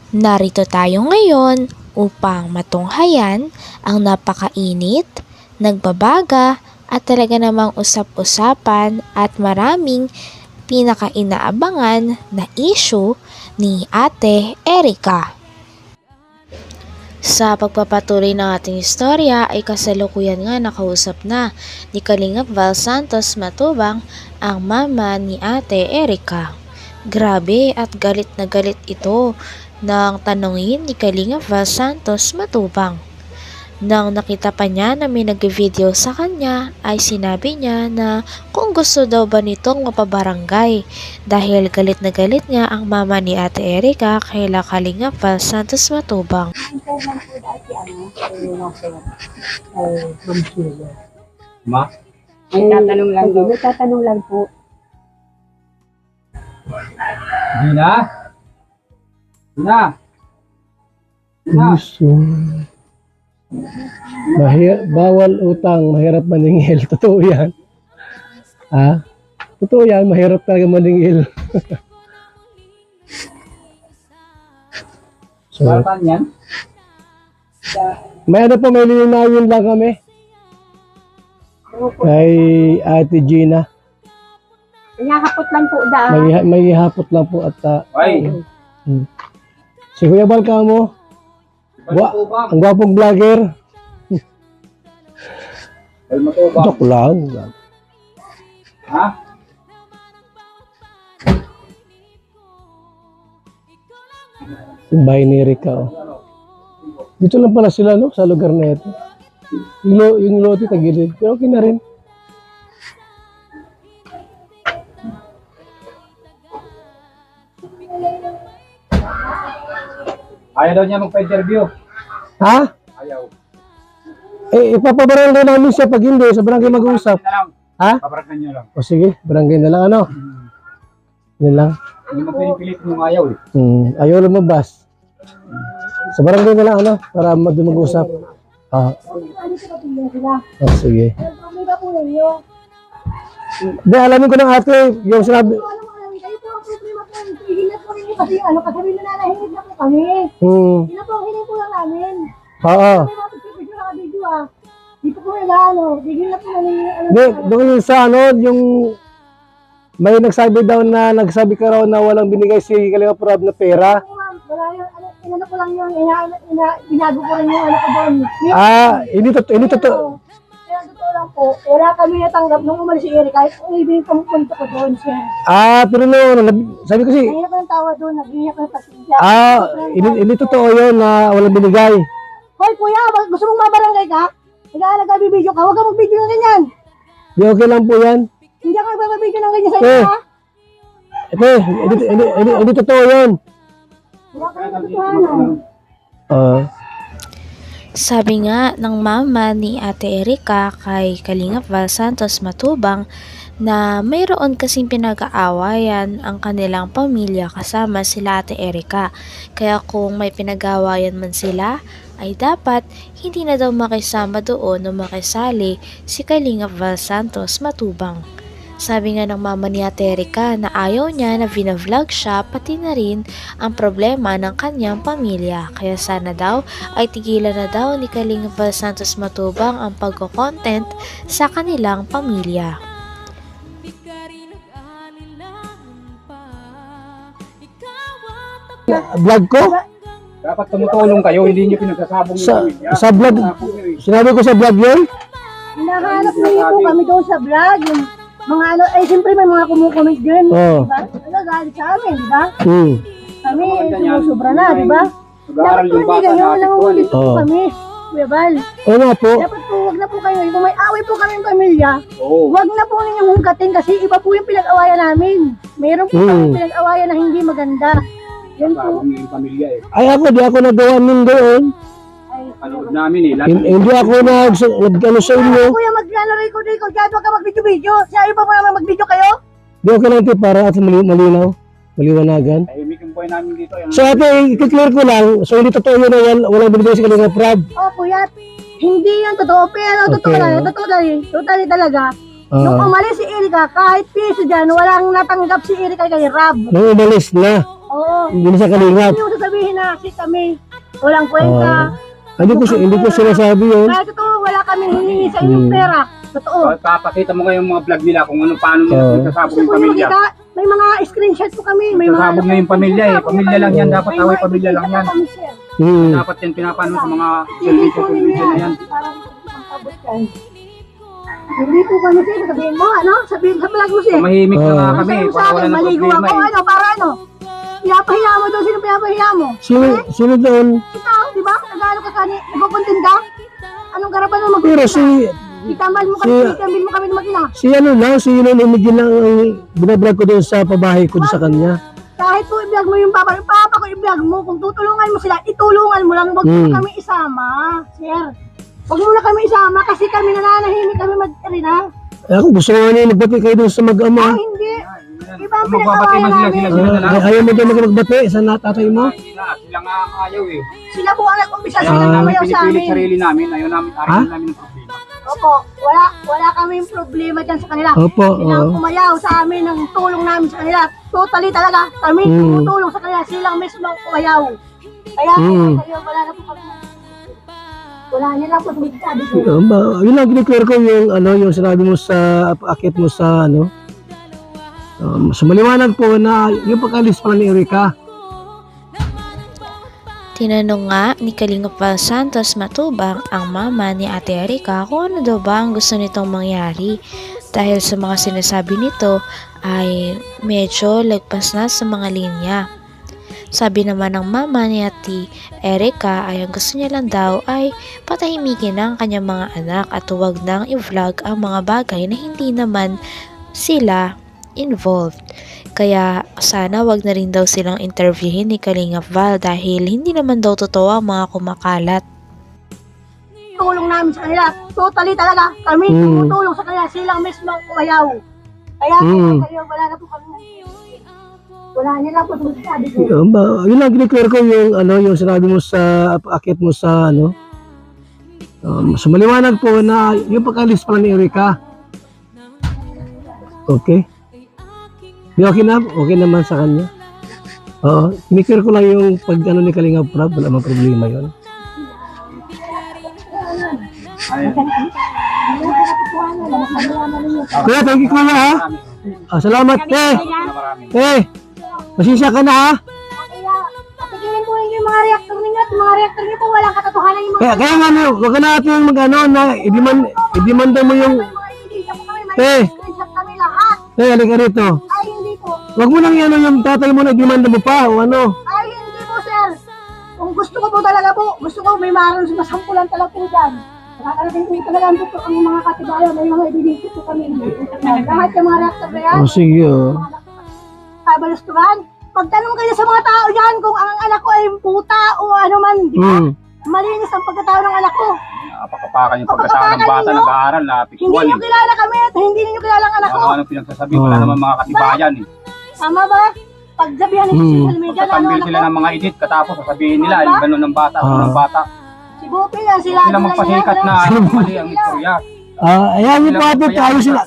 Narito tayo ngayon upang matunghayan ang napakainit, nagbabaga at talaga namang usap-usapan at maraming pinaka-inaabangan na issue ni Ate Erica. Sa pagpapatuloy ng ating istorya ay kasalukuyan nga nakausap na ni Kalingap Val Santos Matubang ang mama ni Ate Erica. Grabe at galit na galit ito nang tanungin ni Kalingap Val Santos Matubang. Nang nakita pa niya na may nag-video sa kanya ay sinabi niya na kung gusto daw ba nitong mapabarangay dahil galit na galit nga ang mama ni Ate Erica kay Kalingap Val Santos Matubang. Ma? Tatanong lang po. Tatanong lang po. Gina? Gina? Gusto. Bawal utang, mahirap maningil. Totoo yan. Ha? Totoo yan, mahirap talaga maningil. So, Saan yan? may ano po, may lilinawin lang kami. Kay Ate Gina. Nakapot lang po dahil. May hapot lang po at Ay! si Kuya Balka mo. Ang gwapong vlogger. Ay, matubang. Joke lang. Ha? Yung bahay ni Erica. Oh. Dito lang pala sila, no? Sa lugar na ito. Yung lote tagilid. Pero okay na rin. Ayaw daw niya magpa-interview. Ha? Ayaw. Ipapabarangay na namin siya pag hindi. Sa barangay mag-uusap. Na lang. Ha? Paparaknan niyo lang. O sige, barangay na lang ano. Yan lang. Hindi mo pinipilit yung ayaw eh. Ayaw lumabas. Sa barangay na lang ano. Para mag-uusap. Sige. Problema po ninyo. Hindi, alamin ko ng ate. Yung sinabi. Kayo po ang problema po. Hihinat po ninyo kasi kasi nananahinig na po kami. Yun po ang hiling po lang namin. Oo. May mga pagpipidyo na ka-video Dito po nila bigyan na po namin Hindi, doon yung sa ano, yung may nagsabi daw na, nagsabi ka raw na walang binigay si Kalingap Rob na pera. Wala yung, inano ko lang yun, binago ko rin yung ano ko doon. Hindi totoo. Kaya totoo lang po, wala kami natanggap nung umalis si Eric, kahit kung ibigin pang punto ko doon siya. Pero no, sabi ko Nahiyak ko ng tawa doon, nag-iyak ko ng pasensya. hindi totoo yun na walang binigay. Hoy kuya, gusto mong mabarangay ka? Nag-video ka, huwag kang mag-video ng ganyan. Di okay lang po yan. Hindi ako mag-video ng ganyan sa iyo ha. Hindi totoo yun. Wala ka ng katotohanan. Sabi nga ng mama ni Ate Erica kay Kalingap Val Santos Matubang na mayroon kasing pinag-aawayan ang kanilang pamilya kasama sila Ate Erica. Kaya kung may pinag-aawayan man sila, ay dapat hindi na daw makisama doon o makisali si Kalingap Val Santos Matubang. Sabi nga ng mama ni Ate Erica na ayaw niya na vinavlog siya pati na rin ang problema ng kanyang pamilya. Kaya sana daw ay tigilan na daw ni Kalingap Val Santos Matubang ang pagko-content sa kanilang pamilya. Vlog ko? Dapat tumutulong kayo, hindi niyo pinagsasabong yung pamilya. Sa vlog, sinabi ko sa vlog yun? Hinahanap niyo po kami doon sa vlog. Yung mga ano, siyempre may mga kumukomment din. Diba? Galit sa amin, diba? Kami, sumusubra na, diba? Nag-aaral yung bata ganyan, na nangungulit po kami. Kuya Val. Oo nga po. Dapat po, wag na po kayo. Kung may away po kami ng pamilya, wag na po ninyong hungkatin kasi iba po yung pinag-awayan namin. Meron po kami pinag-awayan na hindi maganda. Yan po. yung pamilya eh. Ay ako, di ako nagawa nun doon. Panood namin eh. Hindi ako nag-ano sa inyo. Kuya, mag-record. Kaya huwag ka mag-video. Siya iba po naman mag-video kayo. Di okay lang ito para at malinaw. Maliwanagan. Tahimik yung buhay namin dito. So ate, i-clear ko lang. So hindi totoo yun na yan. Walang binigay si Kalingap Rob. Kuya. Hindi yan totoo. Pero totoo Okay. lang. Totally talaga. Nung umalis si Erika, kahit piso dyan, walang natanggap si Erika kay Rob. Nung umalis na. Oo. Hindi na siya kalingap. Hindi mo sasabihin na kasi kami walang kwenta. Hindi ko sinasabi yun. Kahit totoo, wala kami hihingi sa inyong pera. Totoo. Papakita mo ngayon mga vlog nila kung paano nagsasabog Gusto yung ko yung pamilya. makita, may mga screenshot po kami. May mga Nagsasabog na yung pamilya eh. Pamilya lang yan. Dapat away pamilya lang yan. Hmm. Dapat yan pinapano sa mga television na yan. Hindi po kami sir, sabihin mo, ano? Sabihin sa vlog mo sir. Mahimik na nga kami. Sabi mo sa Para akin, wala na maligo problema ako, eh. ano, para ano? Pinapahiya mo doon, sino pinapahiya mo? Sino doon? Ikaw, di ba? Nagano ka kani, nagpupuntin ka? Anong karapan mo Pero magpunta? Itambal mo kami, itambil mo kami ng makina. si ano lang, si Yulon Imigin lang ang binabrag ko doon sa pabahay ko doon sa kanya. Kahit po i-vlog mo yung papa ko i-vlog mo, kung tutulungan mo sila, itulungan mo lang, wag mo na kami isama, sir. Wag mo na kami isama kasi kami nananahimik kami mag-arena. Ako gusto ko nga magbati kayo doon sa mag-ama. Hindi. Iba ang Magbabati man pinag-awayan sila namin. na lang. Ayaw mo doon magbati sa natatay mo? Sila nga ang ayaw eh. Sila po ang nag-umpisa, Kaya sila namin tumayaw sa pinipilit amin. sarili namin. Ayaw namin araw namin ng problema. Opo, wala kaming problema dyan sa kanila. Opo, Sila ang oo. umayaw sa amin ng tulong namin sa kanila. Totally talaga, kami tumutulong sa kanila. Silang mismo ang umayaw. Kaya wala na po kami. Wala niya na po sabi ko. Yun lang kiniklear ko yung yung sinabi mo sa akit mo sa sa maliwanag po na yung pag-alis pala ni Erika. Tinanong nga ni Kalingap Val Santos Matubang ang mama ni Ate Erika kung ano daw ba ang gusto nitong mangyari dahil sa mga sinasabi nito ay medyo lagpas na sa mga linya. Sabi naman ng mama ni Ate Erika ay ang gusto niya lang daw ay patahimikin ang kanyang mga anak at huwag nang i-vlog ang mga bagay na hindi naman sila involved. Kaya sana wag na rin daw silang interviewin ni Kalingap Val dahil hindi naman daw totoo ang mga kumakalat. Tulong namin sa kanila. Totally talaga, kami tumutulong sa kanila. Silang mismo ang umayaw. Kaya kayo, wala na po kami. Wala niya na po sabi ko. Yun lang kiniklear ko yung sinabi mo sa akit mo sa sa maliwanag po na yung pag-alis pala ni Erika. Okay? Okay na? Okay naman sa kanya? Oo. Kiniklear ko lang yung pag ni Kalingap Prab. Wala mang problema yun. Kuya, thank you kuya ha. Salamat pasensya ka na ha. Kaya, patigilin po yung mga reactor ninyo at mga reactor niyo po walang katotohanan yung mga Kaya nga wag ka natin na i-demanda mo yung mga ebidensya po kami. May screenshot kami lahat. halika rito. Ay, hindi po. Wag mo lang yung tatay mo na i-demanda mo pa o ano. Ay, hindi po, sir. Kung gusto ko po talaga po, gusto ko may maroon sa masampulan talaga po dyan. Nakakarating po talaga ang mga katibayan, may mga ebidensya po kami. Lahat yung mga reactor na yan, Sige kabalustuhan. Pagtanong kayo sa mga tao dyan kung ang anak ko ay puta o ano man, di ba? Malinis ang pagkatao ng anak ko. Napakapakan yung pagkatao ng bata, ninyo. nag-aaral, Hindi napikwan niyo eh. kilala kami at hindi niyo kilala ang anak ko. Ano pinagsasabi, wala naman mga katibayan eh. Tama ba? Pagsabihan niyo sa social media na ano Pagkatambil anak sila ko. ng mga edit, katapos sasabihin nila, yung gano'n ng bata, gano'n ng bata. Si Bupi yan, sila. Sila magpasikat na mali ang istorya. ayan yung po atin tayo sila.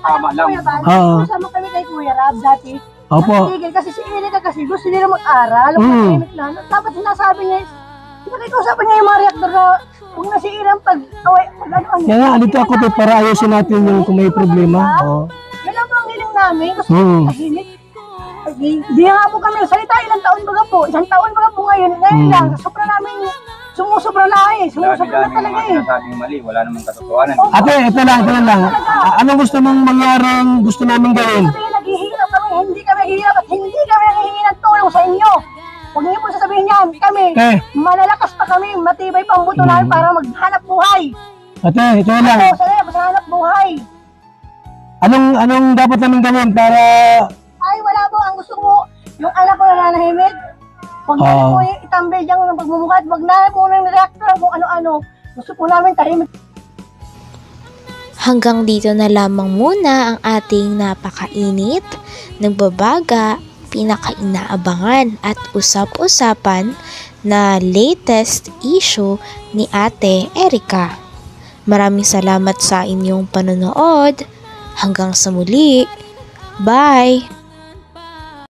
Tama lang. Kasama kami kay Kuya Rab dati. Opo. Tigil kasi si Erika kasi gusto nila mag-aral. Mag-academic lang. Dapat sinasabi niya, pinag-iusapan niya yung mga reactor na kung nasira ang pag-ano. Kaya nga, andito ako to para ayusin natin yung kung may problema. Yan lang po ang hiling namin. Gusto ko tahimik. Di nga po kami salita. Ilang taon baga po? Isang taon baga po ngayon. Ngayon lang. Sobra namin. Sumusobra na eh. Sumusobra na talaga eh. Sinasabing mali, wala namang katotohanan. Ate, ito lang. Anong gusto mong mangyaring gusto namin gawin? Kami naghihirap kami. Hindi kami naghihirap at hindi kami nanghihingi ng tulong sa inyo. Huwag niyo po sasabihin yan. Kami, malalakas pa kami. Matibay pa ang buto namin para maghanap buhay. Ate, ito lang. Ako, sana maghanap buhay. Anong dapat namin gawin para Ay, wala po. Ang gusto ko, yung anak ko nananahimik. Huwag na po yung itambay dyan ng pagmumukha. Huwag na po nang reactor kung ano-ano. Gusto po namin tahimik. Hanggang dito na lamang muna ang ating napakainit, nagbabaga, pinakainaabangan at usap-usapan na latest issue ni Ate Erika. Maraming salamat sa inyong panonood. Hanggang sa muli. Bye!